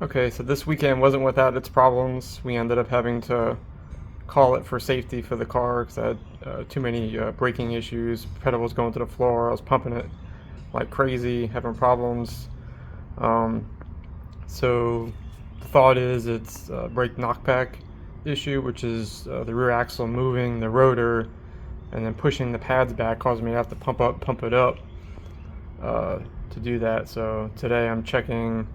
Okay, so this weekend wasn't without its problems. We ended up having to call it for safety for the car because I had too many braking issues. Pedal was going to the floor. I was pumping it like crazy, having problems. Um, so the thought is it's a brake knockback issue, which is the rear axle moving the rotor and then pushing the pads back, causing me to have to pump it up to do that. So today I'm checking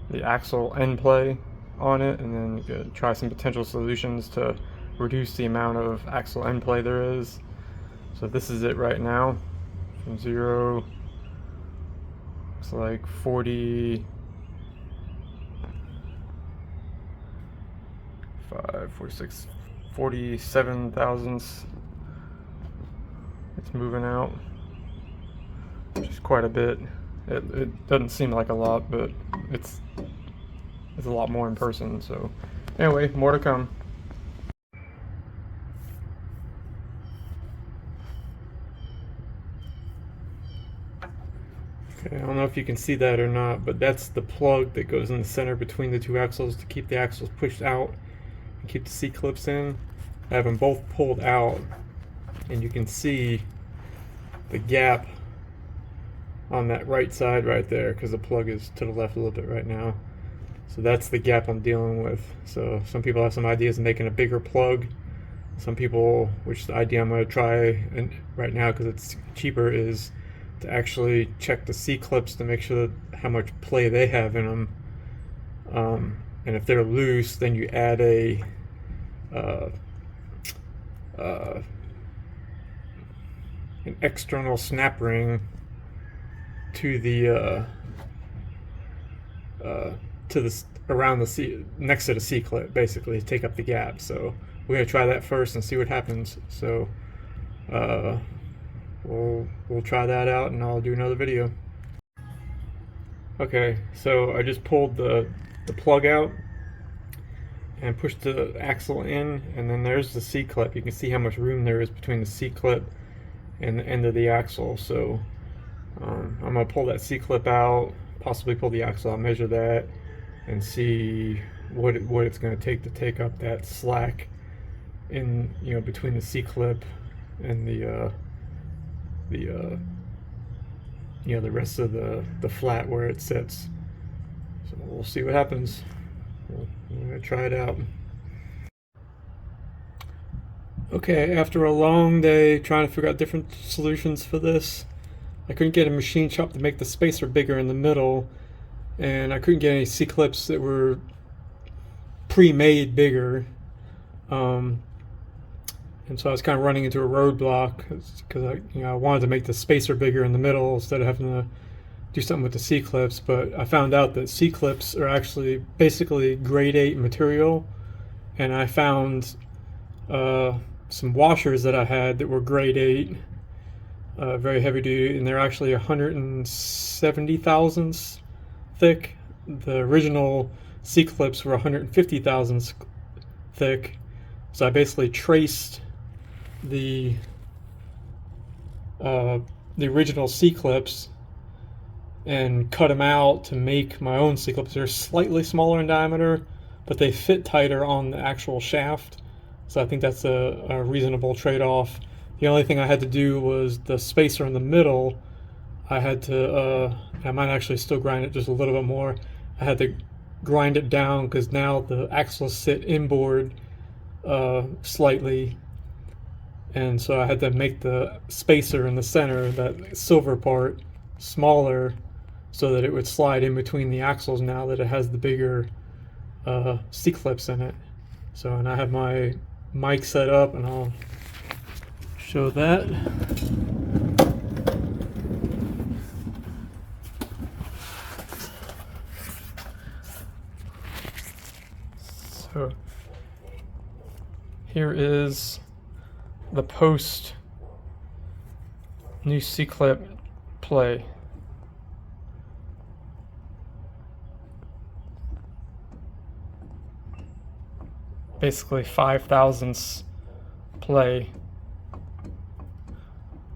the axle end play on it, and then try some potential solutions to reduce the amount of axle end play there is. So this is it right now. From zero, it's like 45, 46, 47 thousandths. It's moving out, which is quite a bit. It doesn't seem like a lot, but it's a lot more in person. So anyway, more to come. Okay, I don't know if you can see that or not, but that's the plug that goes in the center between the two axles to keep the axles pushed out and keep the C-clips in. I have them both pulled out, and you can see the gap on that right side right there because the plug is to the left a little bit right now. So that's the gap I'm dealing with. So some people have some ideas of making a bigger plug. Some people, which the idea I'm going to try right now because it's cheaper, is to actually check the C-clips to make sure that how much play they have in them. And if they're loose, then you add a an external snap ring to the around the C, next to the C clip, basically to take up the gap. So we're gonna try that first and see what happens. So we'll try that out, and I'll do another video. Okay, so I just pulled the plug out and pushed the axle in, and then there's the C clip. You can see how much room there is between the C clip and the end of the axle. So I'm gonna pull that C clip out, possibly pull the axle out, measure that, and see what it's going to take up that slack in, between the C clip and the rest of the flat where it sits. So we'll see what happens. We're going to try it out. Okay, after a long day trying to figure out different solutions for this, I couldn't get a machine shop to make the spacer bigger in the middle, and I couldn't get any C-clips that were pre-made bigger. And so I was kind of running into a roadblock because I wanted to make the spacer bigger in the middle instead of having to do something with the C-clips. But I found out that C-clips are actually basically grade 8 material, and I found some washers that I had that were grade 8, very heavy duty, and they're actually 170 thousandths thick. The original C-clips were 150 thousandths thick. So I basically traced the original C-clips and cut them out to make my own C-clips. They're slightly smaller in diameter, but they fit tighter on the actual shaft. So I think that's a reasonable trade-off. The only thing I had to do was the spacer in the middle. I had to, I might actually still grind it just a little bit more. I had to grind it down because now the axles sit inboard slightly, and so I had to make the spacer in the center, that silver part, smaller so that it would slide in between the axles now that it has the bigger C-clips in it. So, and I have my mic set up, and I'll show that. So here is the post new C-clip play. Basically 5 thousandths play.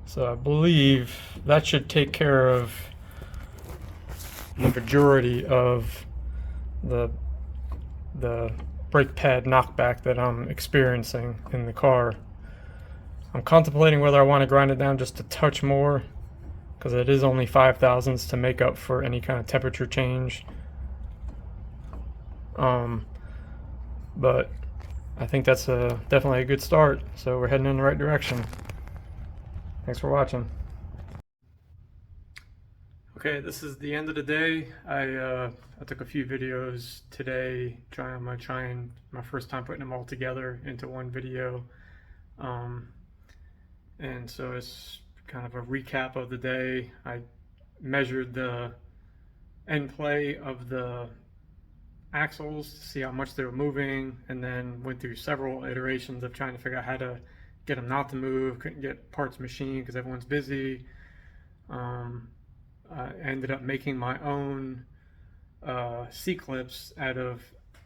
So I believe that should take care of the majority of the the brake pad knockback that I'm experiencing in the car. I'm contemplating whether I want to grind it down just a touch more, because it is only 5 thousandths to make up for any kind of temperature change. But I think that's definitely a good start, so we're heading in the right direction. Thanks for watching. Okay, this is the end of the day. I took a few videos today. I'm gonna try my first time putting them all together into one video. And so it's kind of a recap of the day. I measured the end play of the axles to see how much they were moving, and then went through several iterations of trying to figure out how to get them not to move. Couldn't get parts machined because everyone's busy. I ended up making my own C-clips out of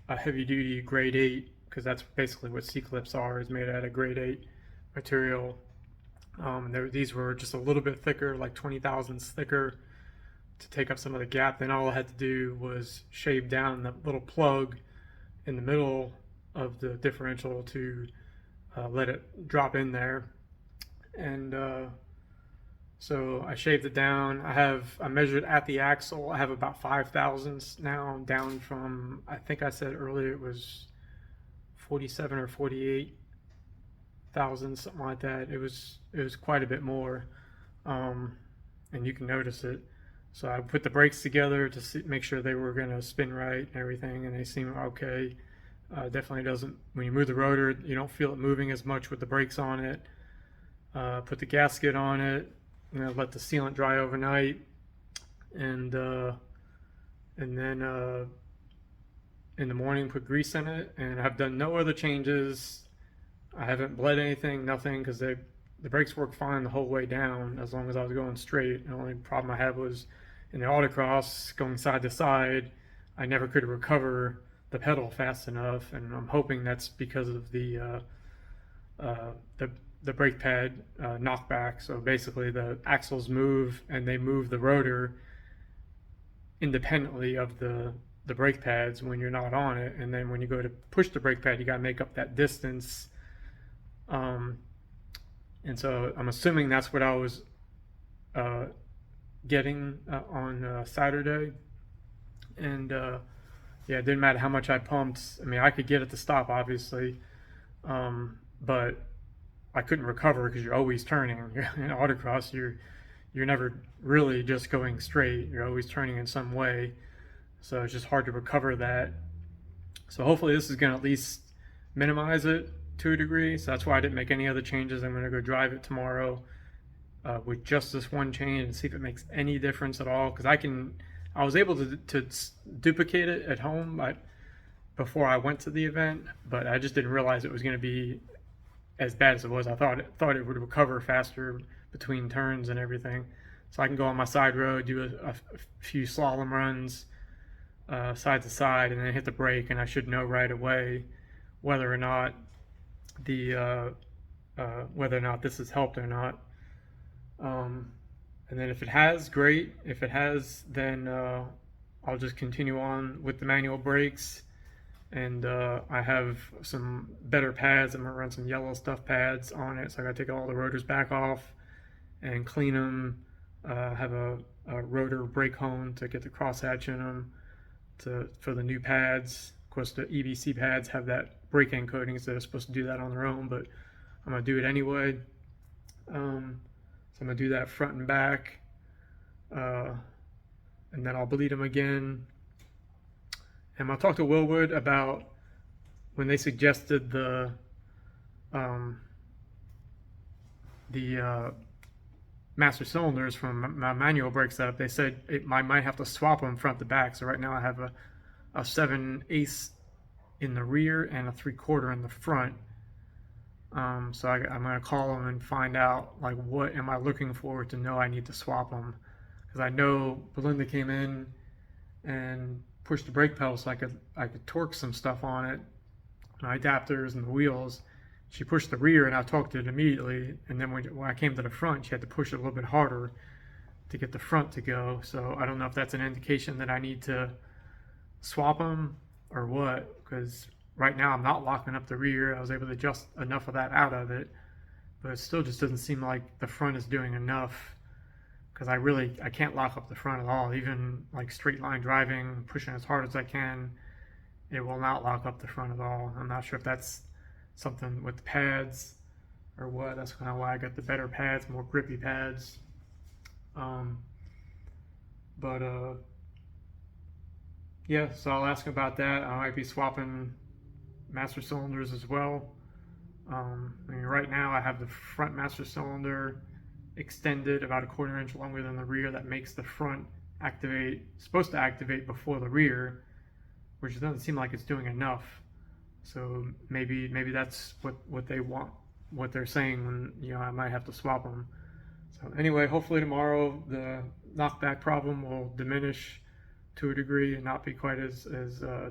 a heavy-duty grade 8, because that's basically what C-clips are, is made out of grade 8 material. These were just a little bit thicker, like 20 thousandths thicker, to take up some of the gap. Then all I had to do was shave down the little plug in the middle of the differential to let it drop in there. And so I shaved it down. I measured at the axle. I have about 5 thousandths now, down from, I think I said earlier it was 47 or 48 thousandths, something like that. It was quite a bit more, and you can notice it. So I put the brakes together to make sure they were going to spin right and everything, and they seem okay. Definitely doesn't, when you move the rotor, you don't feel it moving as much with the brakes on it. Put the gasket on it, let the sealant dry overnight, and then in the morning put grease in it. And I've done no other changes. I haven't bled anything, nothing, because the brakes worked fine the whole way down as long as I was going straight. The only problem I had was in the autocross, going side to side, I never could recover the pedal fast enough, and I'm hoping that's because of the brake pad knockback. So basically the axles move, and they move the rotor independently of the brake pads when you're not on it, and then when you go to push the brake pad, you got to make up that distance. And so I'm assuming that's what I was getting on Saturday. And yeah, it didn't matter how much I pumped. I mean, I could get it to stop, obviously, but I couldn't recover because you're always turning. In autocross, you're never really just going straight. You're always turning in some way. So it's just hard to recover that. So hopefully this is going to at least minimize it to a degree. So that's why I didn't make any other changes. I'm going to go drive it tomorrow with just this one change and see if it makes any difference at all. Because I was able to duplicate it at home before I went to the event, but I just didn't realize it was going to be as bad as it was. I thought it would recover faster between turns and everything. So I can go on my side road, do a few slalom runs side to side, and then hit the brake, and I should know right away whether or not this has helped or not. And then if it has, great. If it has, then I'll just continue on with the manual brakes. And I have some better pads. I'm gonna run some yellow stuff pads on it, so I gotta take all the rotors back off and clean them. Have a rotor brake hone to get the crosshatch in them for the new pads. Of course, the EBC pads have that brake-end coating, so they're supposed to do that on their own, but I'm gonna do it anyway. So I'm gonna do that front and back, and then I'll bleed them again. And I talked to Willwood about when they suggested the master cylinders from my manual brake setup. They said I might have to swap them front to back. So right now I have a 7/8 in the rear and a 3/4 in the front. So I'm gonna call them and find out, like, what am I looking for to know I need to swap them, because I know Belinda came in and pushed the brake pedal so I could torque some stuff on it, my adapters and the wheels. She pushed the rear and I torqued it immediately, and then when I came to the front, she had to push it a little bit harder to get the front to go. So I don't know if that's an indication that I need to swap them or what, because right now I'm not locking up the rear. I was able to adjust enough of that out of it, but it still just doesn't seem like the front is doing enough, because I can't lock up the front at all. Even like straight line driving, pushing as hard as I can, it will not lock up the front at all. I'm not sure if that's something with the pads or what. That's kind of why I got the better pads, more grippy pads. Um, but yeah, so I'll ask about that. I might be swapping master cylinders as well. I mean, right now I have the front master cylinder extended about a 1/4 inch longer than the rear. That makes the front supposed to activate before the rear, which doesn't seem like it's doing enough. So maybe that's what they want, what they're saying when, I might have to swap them. So anyway, hopefully tomorrow the knockback problem will diminish to a degree and not be quite as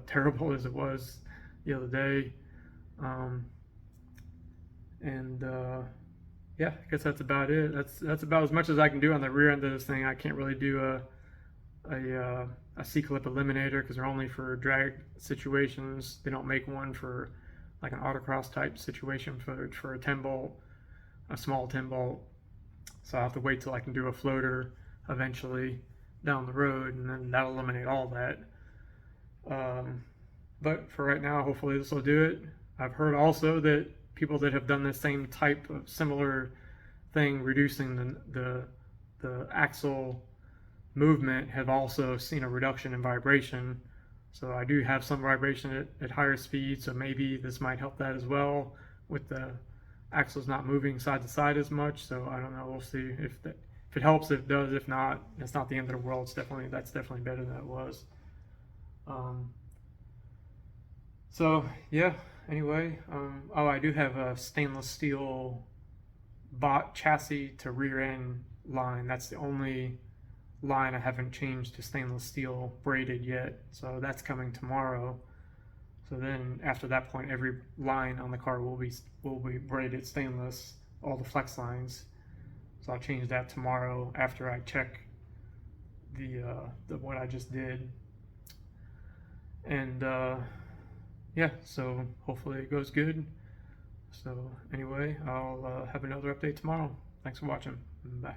terrible as it was the other day. Yeah, I guess that's about it. That's about as much as I can do on the rear end of this thing. I can't really do a C-clip eliminator because they're only for drag situations. They don't make one for like an autocross type situation for a 10 bolt, a small 10 bolt. So I'll have to wait till I can do a floater eventually down the road, and then that'll eliminate all that. But for right now, hopefully this will do it. I've heard also that people that have done the same type of similar thing, reducing the axle movement, have also seen a reduction in vibration. So I do have some vibration at higher speeds, so maybe this might help that as well, with the axles not moving side to side as much. So I don't know, we'll see if it helps. If it does, if not, it's not the end of the world. That's definitely better than it was. So yeah, anyway, I do have a stainless steel bot chassis to rear end line. That's the only line I haven't changed to stainless steel braided yet, so that's coming tomorrow. So then after that point, every line on the car will be braided stainless, all the flex lines. So I'll change that tomorrow after I check the what I just did. And yeah, so hopefully it goes good. So anyway, I'll have another update tomorrow. Thanks for watching. Bye.